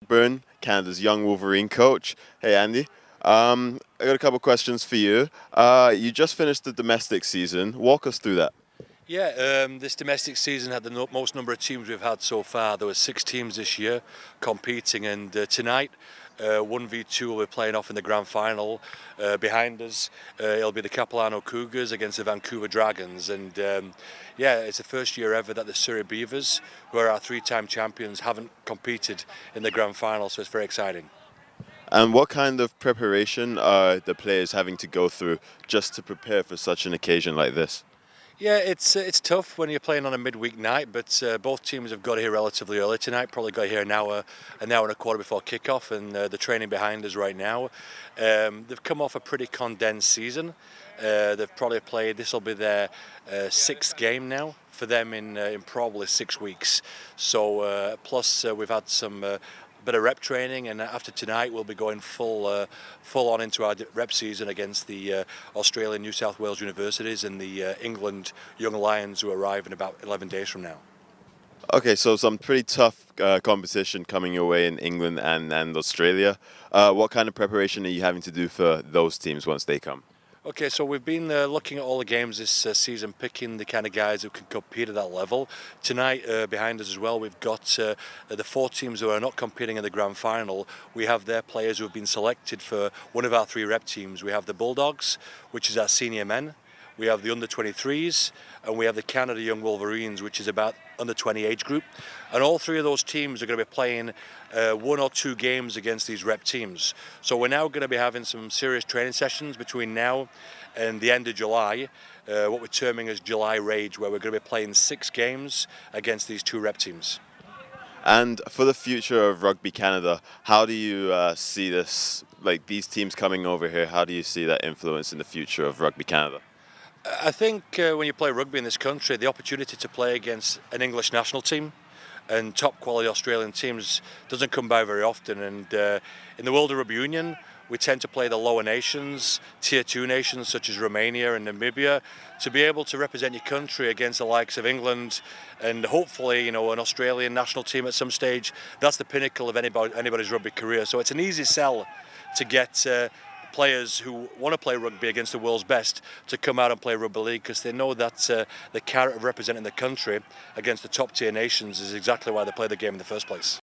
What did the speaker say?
Blackburn, Canada's young Wolverine coach. Hey Andy, I got a couple questions for you. You just finished the domestic season. Walk us through that. Yeah, this domestic season had the most number of teams we've had so far. There were 6 teams this year competing, and tonight 1v2 will be playing off in the grand final. Behind us, it'll be the Capilano Cougars against the Vancouver Dragons, and yeah, it's the first year ever that the Surrey Beavers, who are our three-time champions, haven't competed in the grand final, so it's very exciting. And what kind of preparation are the players having to go through just to prepare for such an occasion like this? Yeah, it's tough when you're playing on a midweek night, but both teams have got here relatively early tonight. Probably got here an hour and a quarter before kickoff, and the training behind us right now. They've come off a pretty condensed season. They've probably played. This will be their sixth game now for them in probably 6 weeks. So plus we've had some bit of rep training, and after tonight we'll be going full on into our rep season against the Australian New South Wales universities and the England Young Lions, who arrive in about 11 days from now. Okay, so some pretty tough competition coming your way in England and Australia. What kind of preparation are you having to do for those teams once they come? Okay, so we've been looking at all the games this season, picking the kind of guys who can compete at that level. Tonight, behind us as well, we've got the 4 teams who are not competing in the grand final. We have their players who have been selected for one of our 3 rep teams. We have the Bulldogs, which is our senior men. We have the under-23s, and we have the Canada Young Wolverines, which is about under-20 age group. And all 3 of those teams are going to be playing 1 or 2 games against these rep teams. So we're now going to be having some serious training sessions between now and the end of July, what we're terming as July Rage, where we're going to be playing 6 games against these 2 rep teams. And for the future of Rugby Canada, how do you see this, like these teams coming over here, how do you see that influence in the future of Rugby Canada? I think when you play rugby in this country, the opportunity to play against an English national team and top quality Australian teams doesn't come by very often. And in the world of rugby union, we tend to play the lower nations, tier 2 nations such as Romania and Namibia. To be able to represent your country against the likes of England and hopefully, an Australian national team at some stage, that's the pinnacle of anybody's rugby career. So it's an easy sell to get players who want to play rugby against the world's best to come out and play rugby league, because they know that the carrot of representing the country against the top tier nations is exactly why they play the game in the first place.